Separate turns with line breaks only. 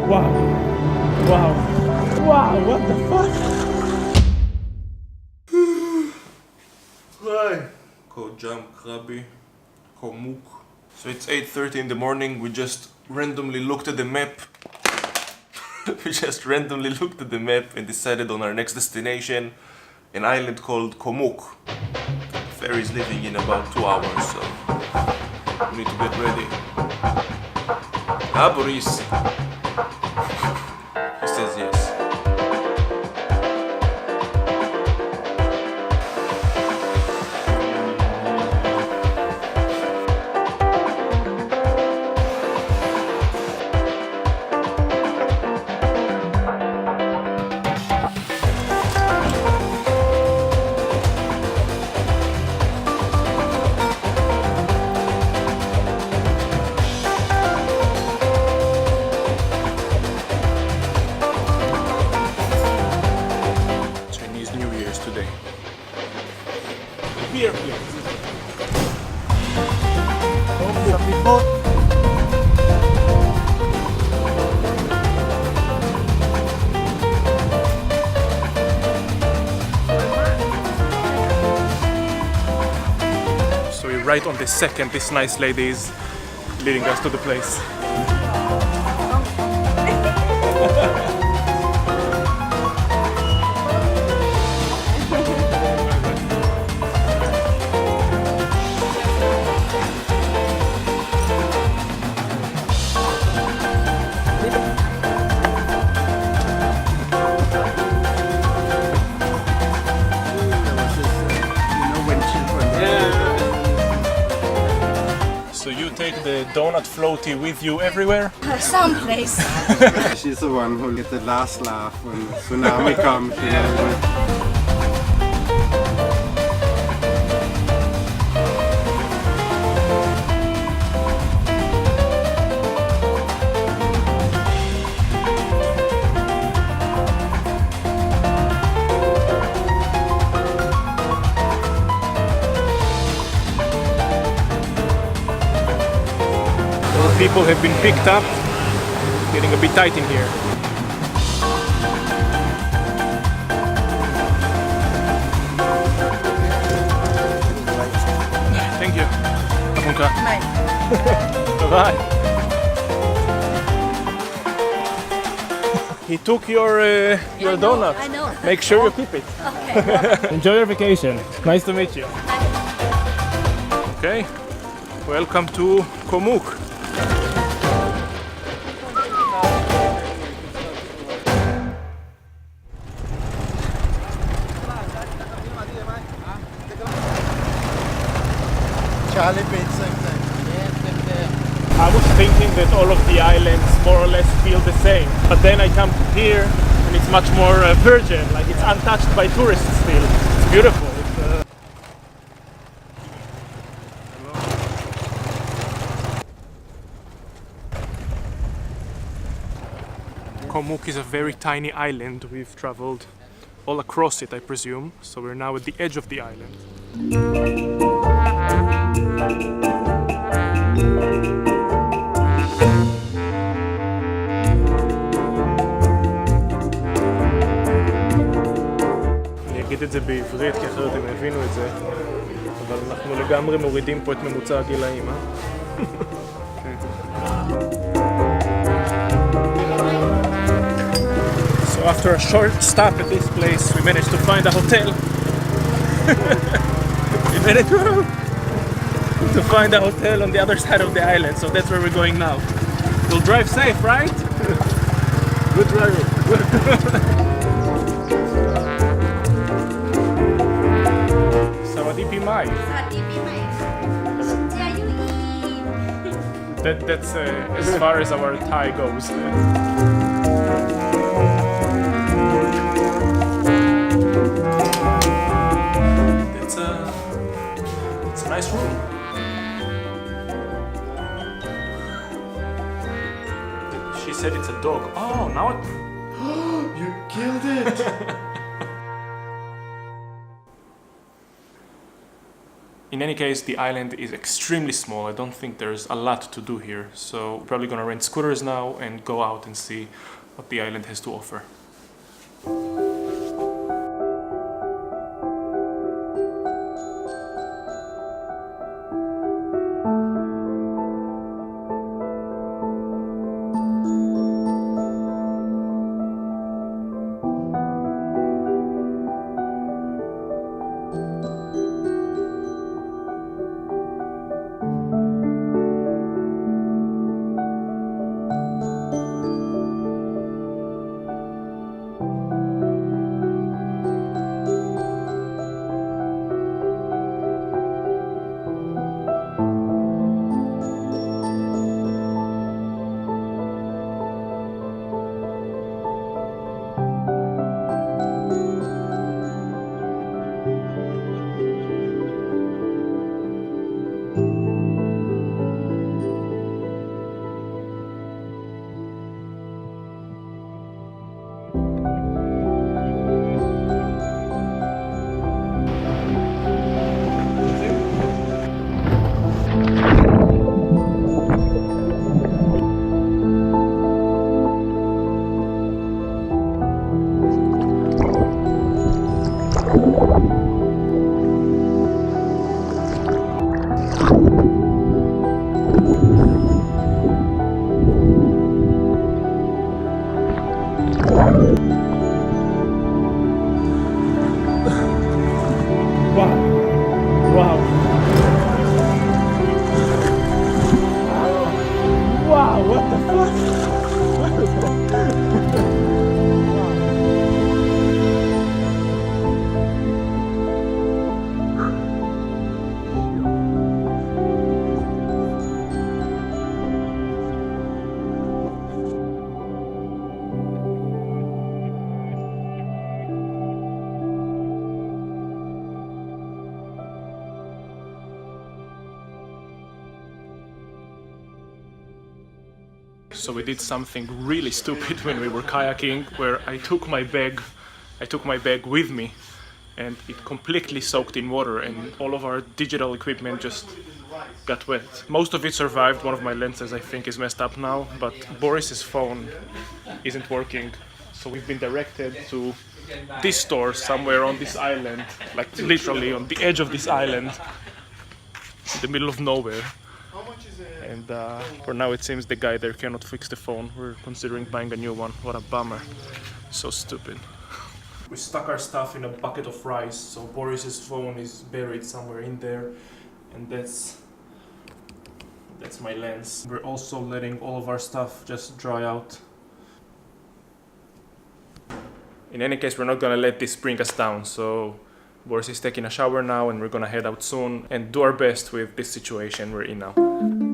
Wow. Wow. Wow, what the fuck? Hi. Ko Muk. So it's 8:30 in the morning. We just randomly looked at the map. And decided on our next destination, an island called Ko Muk. Ferry is leaving in about 2 hours, so we need to get ready. Ah, Boris. He says yes. Beer, please. So we're right on the second this nice lady is leading us to the place. So you take the donut floaty with you everywhere?
Someplace.
She's the one who get the last laugh when tsunami comes.
People have been picked up, getting a bit tight in here. Thank you. Bye. He took your donut.
I know.
Make sure you keep it.
Okay.
Enjoy your vacation. Nice to meet you. Okay. Welcome to Ko Muk.
Charlie paid same thing.
I was thinking that all of the islands more or less feel the same, but then I come here and it's much more virgin, like it's untouched by tourists still. It's beautiful. Ko Muk is a very tiny island. We've traveled all across it, I presume, so we're now at the edge of the island. אני אגיד את זה בעברית כי אחרת הם הבינו את זה, אבל אנחנו לגמרי מורידים פה את ממוצע הגילאים, אה? So after a short stop at this place, we managed to find a hotel. We managed to find a hotel on the other side of the island, so that's where we're going now. We'll drive safe, right? Good driver. Sawadee Mai. That's as far as our Thai goes. It's a nice room. She said it's a dog. Oh, now it...
You killed it!
In any case, the island is extremely small. I don't think there's a lot to do here. So we're probably gonna rent scooters now and go out and see what the island has to offer. So we did something really stupid when we were kayaking, where I took my bag with me, and it completely soaked in water, and all of our digital equipment just got wet. Most of it survived. One of my lenses I think is messed up now, but Boris's phone isn't working. So we've been directed to this store somewhere on this island, like literally on the edge of this island, in the middle of nowhere. And for now it seems the guy there cannot fix the phone. We're considering buying a new one. What a bummer. So stupid. We stuck our stuff in a bucket of rice, so Boris's phone is buried somewhere in there, and that's my lens. We're also letting all of our stuff just dry out. In any case, we're not gonna let this bring us down, so Boris is taking a shower now and we're gonna head out soon and do our best with this situation we're in now.